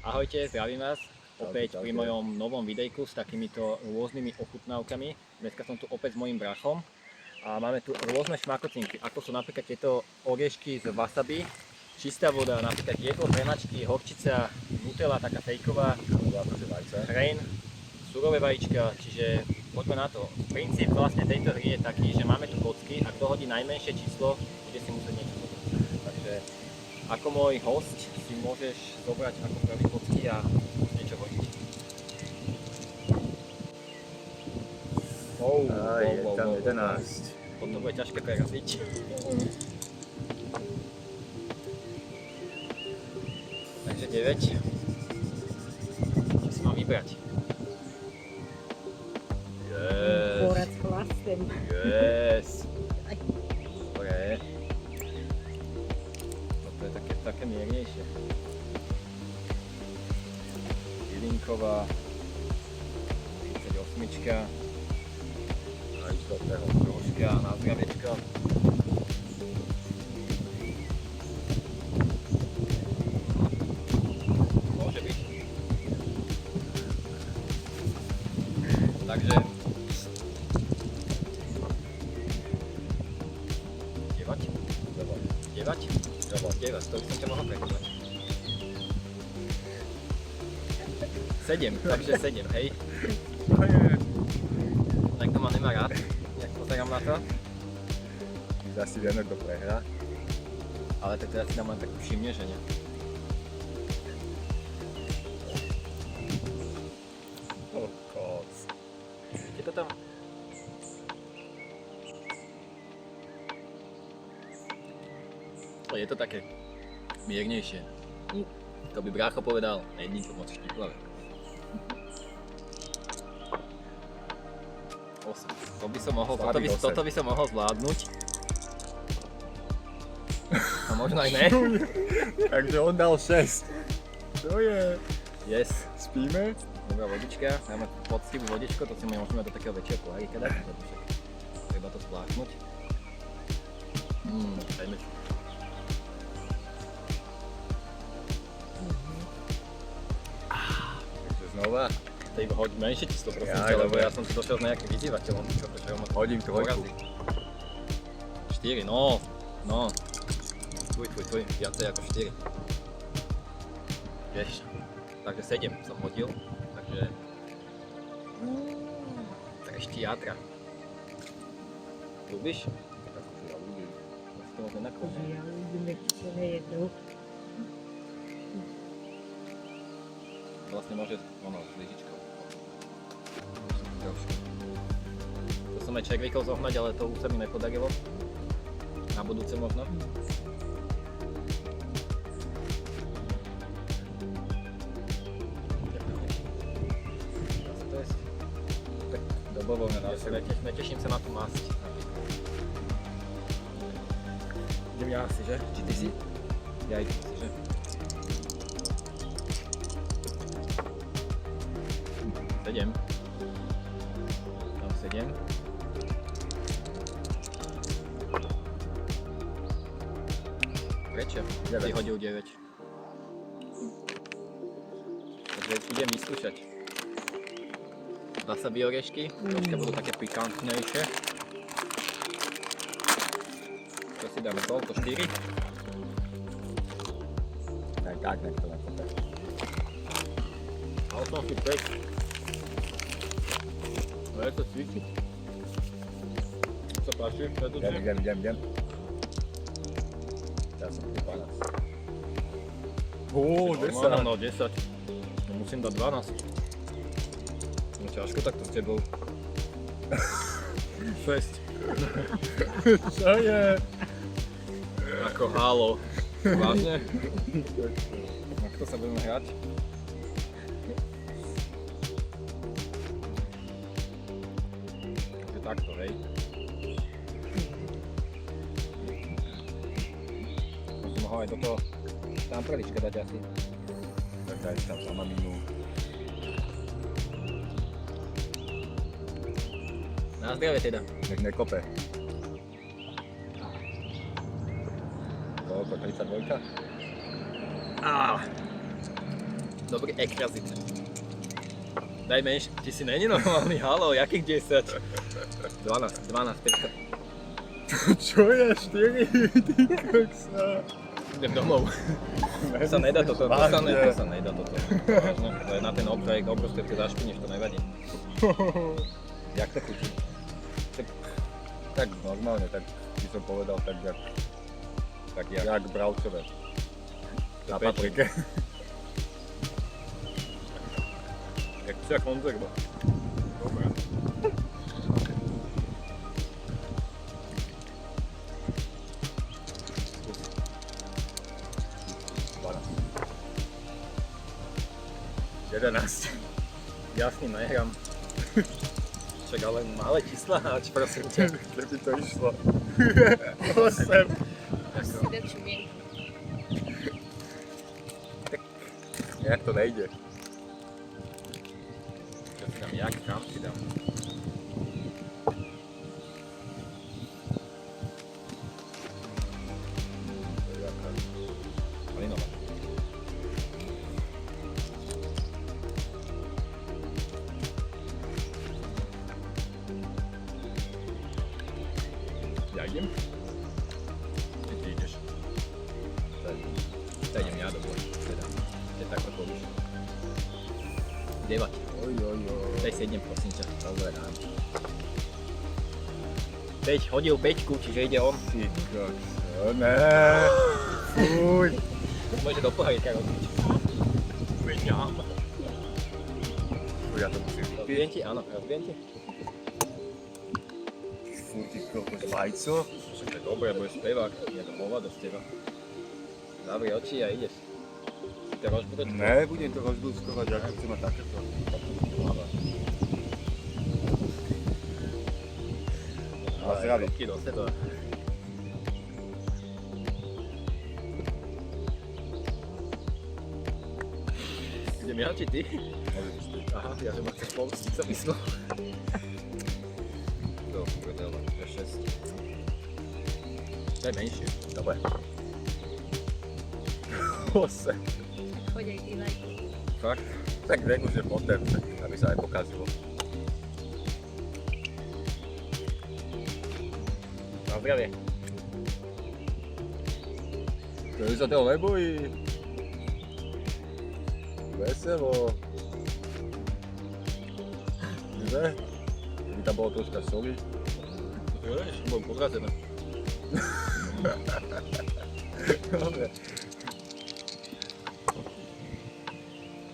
Ahojte, zdravím vás opäť pri mojom novom videjku s takýmito rôznymi ochutnávkami. Dneska som tu opäť s mojím brachom a máme tu rôzne šmakocinky, ako sú napríklad tieto oriešky z wasabi, čistá voda, napríklad jedlo z renačky, horčica, nutella, taká fejková, hreň, surové vajíčka, čiže poďme na to. Princíp vlastne tejto hry je taký, že máme tu kocky a kto hodí najmenšie číslo, bude si musieť niečo zobrať. Takže ako môj host si môžeš zobrať ako prvý kocky a niečo hodiť. Je tam 11. Potom bude ťažké preraziť. Takže 9. Čo si mám vybrať? Porad s chlastem. Yes. Dobre. Toto je také miernejšie. Bylinková. 38. A istotného troška na zdraviečko. Môže byť. Takže 9, to by som ťa mohol prekvapať. 7, takže 7, hej. Niekto ma nemá rád, jak pozerám na to. Asi vieme, kto prehrá. Ale tak teraz si dám len takú všimne, že nie. Kokos. Je to tam? Je to také miernejšie. To by brácho povedal, není to moc štiplavé. 8. To by som mohol, toto by som mohol zvládnuť. A možno aj ne. Takže on dal 6. Čo je? Yes. Spíme? Dobrá vodička, máme poctivú vodičku, to si môžeme do takého väčšieho pohárika dať. Treba to spláchnuť. Dajme si. Znova? Ty hoď menšie číslo, prosím ťa, lebo ja som tu došiel s nejakým vyzývateľom, čo ma Hodím trojku. 4, no. Tvoj, viacej ako 4. Vieš, takže 7 som hodil, takže... Treští jadra. Ľúbiš? Ja ľúbim. To si to môžeme nakloniť. Ja ľúbim, čo nejednú. Vlastne môže, s lyžičkou. To som aj červíkov zohnať, ale to už sa mi nepodarilo. Na budúce možno. To je tak dobovoľné na sebe. Neteším sa na tú masť. Idem ja asi, že? Či ty si? Ja idem asi, že? 7. Mám 7. Prečo? Ty hodil 9. Takže idem vyskúšať. Wasabi oriešky, troška budú také pikantnejšie. Čo si dáme, koľko? 4? Tak, nech to nakope. A som si 5. No je to cvičiť. Sa páči? Idem. Ja som tu 12. 10. No 10. No musím dať 12. No ťažko takto s tebou. 6. Čo je? Ako halo. Vážne? Na kto sa budeme hrať? Takže takto, hej. Som mohol aj do toho štamprelička dať asi. Tak daj tam za maminu. Na zdravie teda. Nech nekope. Koľko? 32? Dobrý ekrazit. Daj menš, ty si není normálny, halo, jakých 10? 12, 5. Čo je? 4? Ty koksa. Idem domov. To sa nedá toto, to sa nedá toto. Vážne, to je na ten projekt, obrovské, keď zašpinieš, to nevadí. Jak to chutí? Tak normálne, tak by som povedal tak jak bravcové. Na paprike. Jak konzerva. Dobre. Jedenáct. Jasný, nahrám. Však ale malé čísla, prosím ťa. Keby to išlo. 8. Musíš si dať čumienku. Jak to nejde. Čo si dám, jak, kam si dám? Malinová. Ja idem? Ty ideš. Tak idem ja domov. Teda, je takto povíš. 9. Oj. Daj 7, prosím ťa. Dobre, dám. 5, hodil 5, čiže ide on. Ty kokso, ne. Fuj. Môže do pohárika robiť. Veďam. Fuj, ja to musím vypiť. Rozbijem ti? Áno, rozbijem ti. Fuj, ty kokos, vajco. Však to je dobré, budeš spevák. Je to hovado z teba. Zavri oči a ideš. Si to rozbudočko. Ne, budem to rozblúskovať, ako chcem mať takéto. Na zdravie. Ruky do seba. Idem ja, či ty? Aha, ja že ma chceš pomstiť, som myslel. To, prdele, to je 6. Daj menšie. Dobre. 8. Choď aj ty lajky. Fakt? Tak nech už je potom, tak aby sa aj pokazilo. Na zdravie. To sa toho nebojí. Veselo. Že? By tam bolo troška soli. Vieš, budem podrazené. Dobre.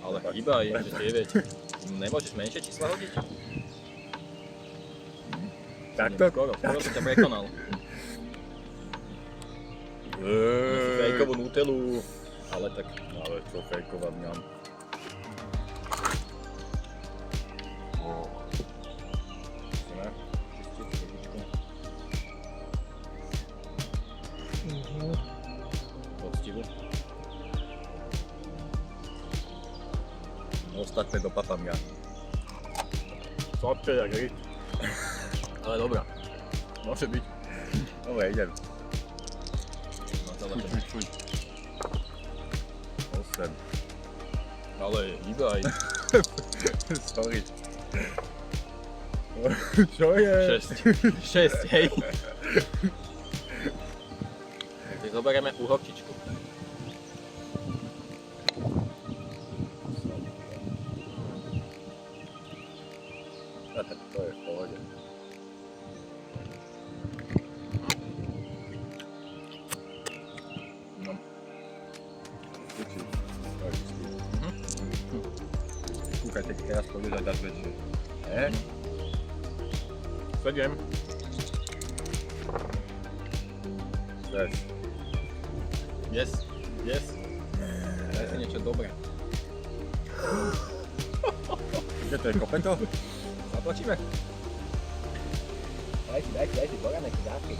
Ale chýba je, že 9. Nemôžeš menšie čísla hodiť? Takto? Skoro som ťa prekonal. Fejkovú nutelu, ale tak... Ale čo fejkovať mám. Ne? Čistiť trošičku. Poctivo. Ostatné dopapám ja. Sladké jak ryť. Ale dobrá. Môže byť. Dobre, idem. No celé to. Fuj. 8. Ale iba aj Sorry. Čo je? 6, hej. Takže zoberieme uhorčičku. A tak to je v pohode. No. Stačí. To je čistý. Kúkajte, keď teraz pôjdeš aj dať väčšie. Ne? 7. 6. Yes. Daj si niečo dobré. Kde to je kopeto? Zatlačíme. Daj si, Boranek, dávky.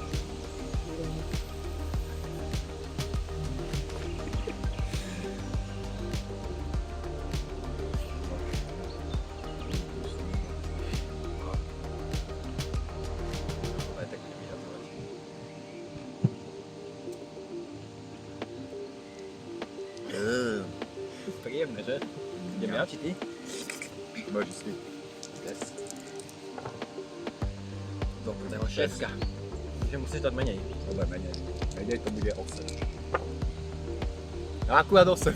Aj tak budem vyhazovať. príjemné, že? Idem ja, či ty? Môžeš si. Yes. Dobre, dáme 6. Že musíš dať menej. Dobre, menej. Menej to bude 8. Akurát 8.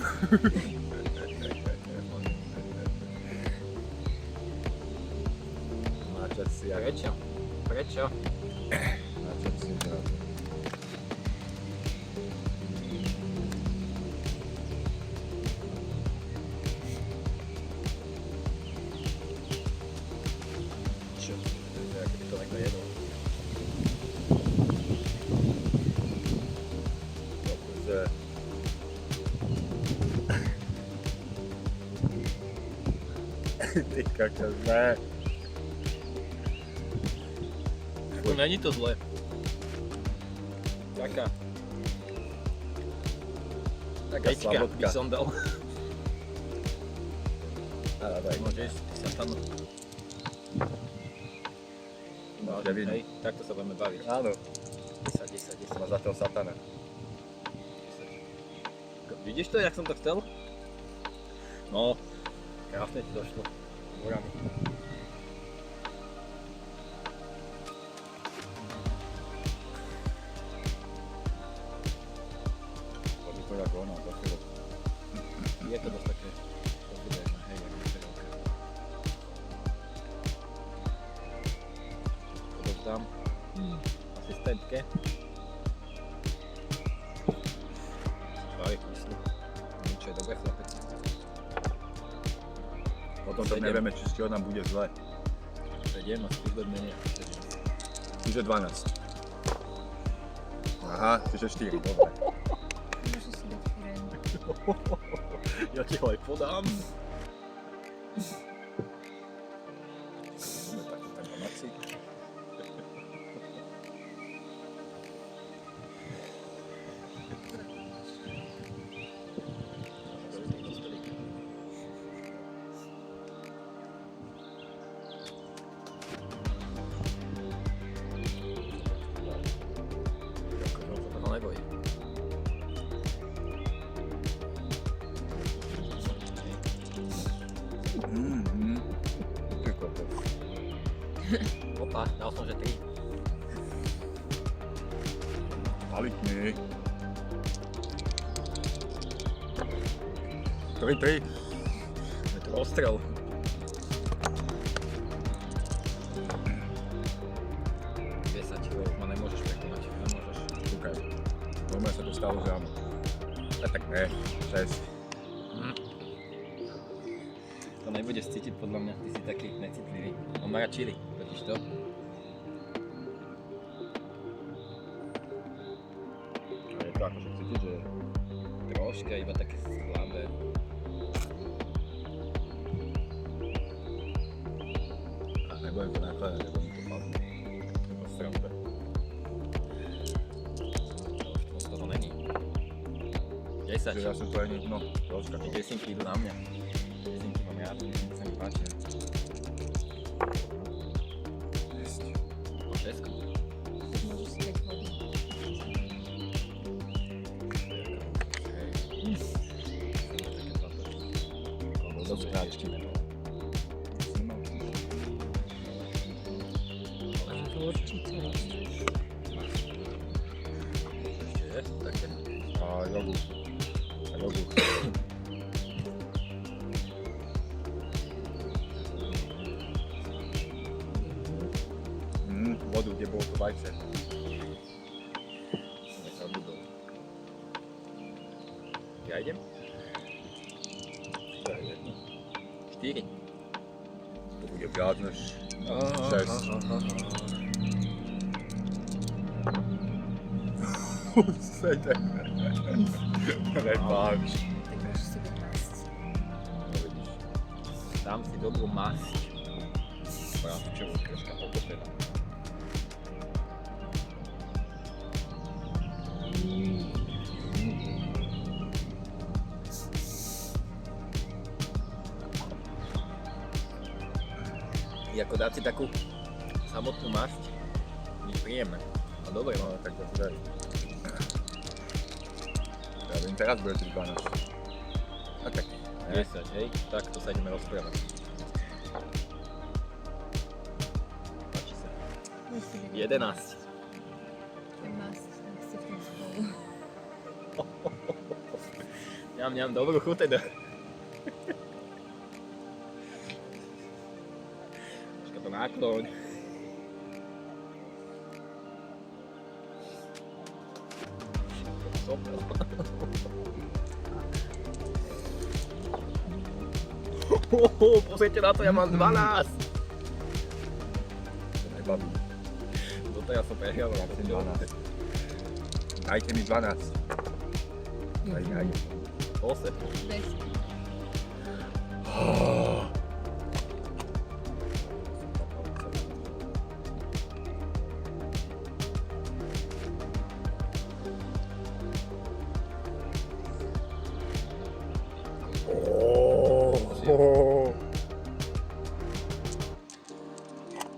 Máčať si aj. Prečo? Prečo? Máčať si aj. Čo? To je ako by to niekto jedol. Dobre. Ty kakos, ne. No není to zlé. Taká. Taká Pečka slabotka. by som dal. Á, daj. Môžeš, ty sa tam... Môže byť. Hej, takto sa budeme baviť. Áno, 10. má za toho satana. Vidíš to, jak som to chcel? No, krásne ti došlo. Morami. To by to ako ono, zase. Je to dosť také pozbudené, hej, jak je to veľké. Odovzdám asistentke. Tvári kyslú. Niečo je dobré, chlapec. Potom to 7. nevieme, či z čoho nám bude zle. 7 a skús dať menej ako 7. Čiže 12. Aha, čiže 4, dobre. Môžu si dať friend. Ja ti ho aj podám. Tento Maxík. Neboj. Ty kokos. Opa, dal som, že 3. Kvalitný. 3. Je to ostrel. Ma nemôžeš prekonať, nemôžeš. Kúkaj. Poďme sa to stalo, že áno. A tak ne, 6. To nebudeš cítiť podľa mňa, ty si taký necitlivý. On má rád chili, totiž to. A je to akože cítiť, že Troška, iba také slabé. a nebudem to nakladať, nebudem to padnúť. Nebo srambe. To z toho není. 10. Že ja som to ani, no, troška. Tie desinky idú na mňa. Desinky mám rád, desinky sa mi páčia. 6. Môžu si dať vody. Dosť kráčky. Určite. Ešte je také? A jogu. Vodu, kde bolo to vajce. Nezabudol. Ja idem? To je jedno. 4. To bude viac než 6. Sejte. Nepáč. Tak môžu si dať masť. No vidíš. Dám si dobrú masť. Práčovú, troška potopená. Ako dať si takú samotnú masť, nič príjemné. No dobre, No tak to daj. Ja viem, teraz bude 12. A tak 10, hej? Tak to sa ideme rozprávať. Páči sa. 11. 17, ak ste v tom spolu. Ňam, dobrú chuť teda. Počka to nákloň. Sopel. Pozrite na to, ja mám 12. To nebaví. Toto ja som prehral. Dajte mi 12. Dajte mi 12. Aj. 8. 10.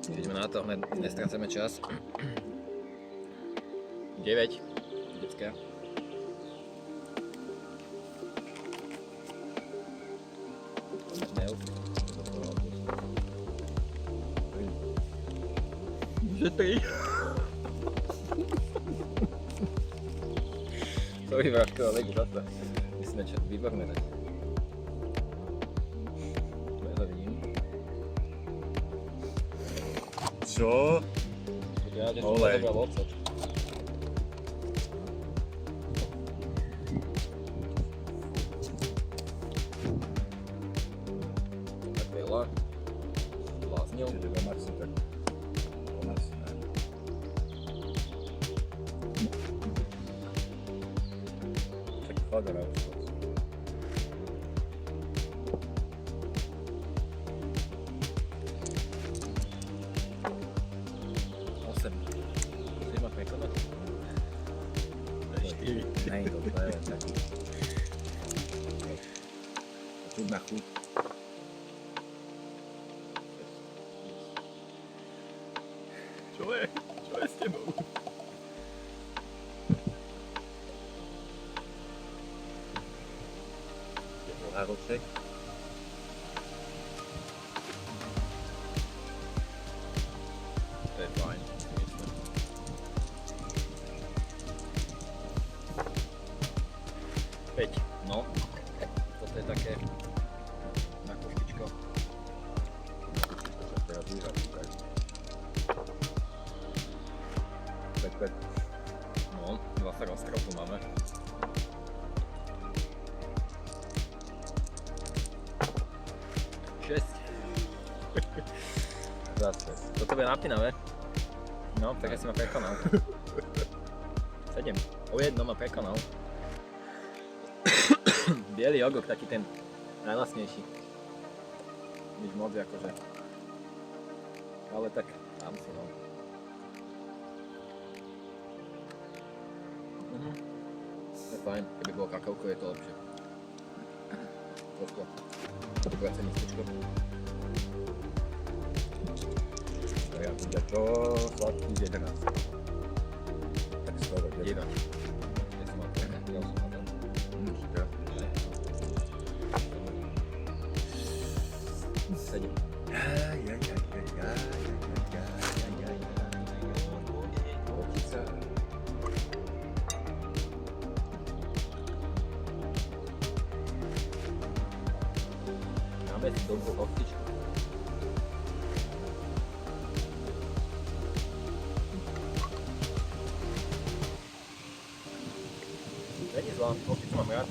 Ideme na to, hned nestrácame čas. 9. Detská. Že 3. Sorry, Vráško, ale ide zase. Musíme výborné dať. Nezavidím. Čo? Ja, že som Olej. zobral odsaď. Tak veľa. Bláznil. Čiže doma si tak... Doma si, ne? Čak chladera už. Chceš ma prekonať? 4. Nej, to je taký... Čudná chuť. Čo je? Čo je s tebou? Nároček. To je fajn. Päť. No. Toto je také na koštičko. Čo teraz vyhrať, tak. 5. No, 20 rozkropov máme. Šesť. Zase. Toto bude napínavé. No, tak si ma prekonal. 7. O jedno ma prekonal. Bielý jogurt, taký ten najlasnejší. Nič moc akože. Ale tak, tam si no. To je fajn, keby bolo kakauko, je to lepšie. Trošku. Viacej mističko. Ja bude to sladký 11. Tak skoro 1. Ja som mal to, ja som mal to. Super. 7. Otica. Máme si dobrú hostičku. Není zlá, hostičku mám rád.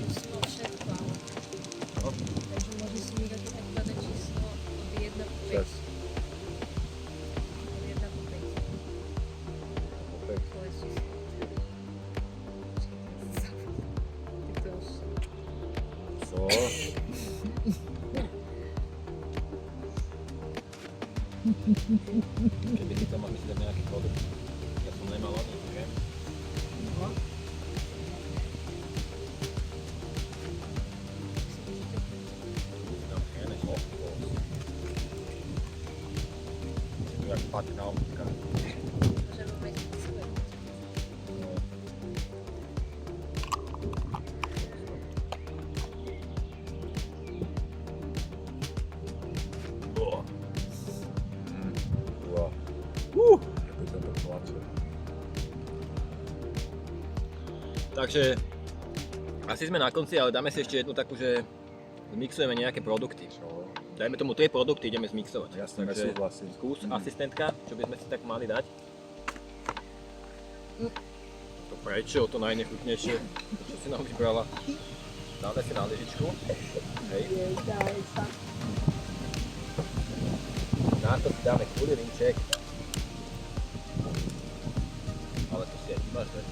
Číslo všetko, ale... No. Takže môže si mi dať takové číslo od 1 po 5. Čas. Od 1 po 5. Opäť. Tvoje číslo. Ty to už... Co? Keby si to mal myslieť nejaký produkt. Ja som nemal o nich, že? No. No, jene, jak patrná optika. Že vo 5 svoje. Sladšie. Takže asi sme na konci, ale dáme si ešte jednu takú, že zmixujeme nejaké produkty. Čo? Dajme tomu 3 produkty, ideme zmixovať. Jasne, Takže nesúhlasím. skús, asistentka, čo by sme si tak mali dať. To prečo, to najnechutnejšie, čo si nám vybrala. Dáme si na lyžičku. Hej. Na to si dáme kulirinček. Ale to si aj ty máš, že?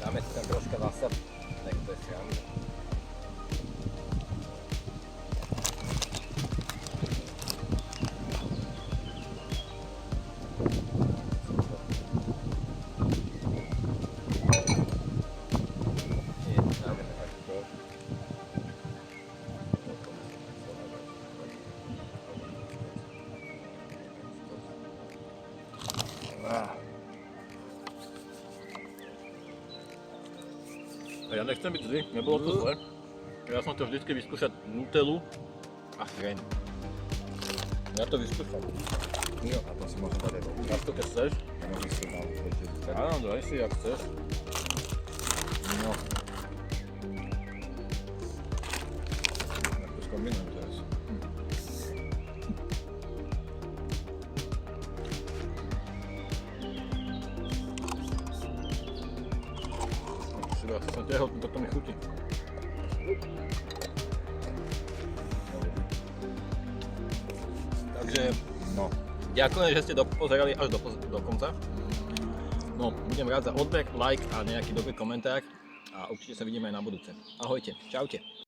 Dáme si tam troška masa, tak to je sranda. Dáme to takto. A ja nechcem byť zlý, nebolo to zle. Ja som to vždycky vyskúšať Nutellu a chreň. Ja to vyskúšam. Jo, a to si môžem dať aj do Máš to, keď chceš? Môžem si dať aj Áno, daj si, ak chceš. No. Tak to skombinujem teraz. Ja som tehotný, toto mi chutí. Takže No, ďakujem, že ste pozerali až do konca. No, budem rád za odber, like a nejaký dobrý komentár a určite sa vidíme aj na budúce. Ahojte, čaute.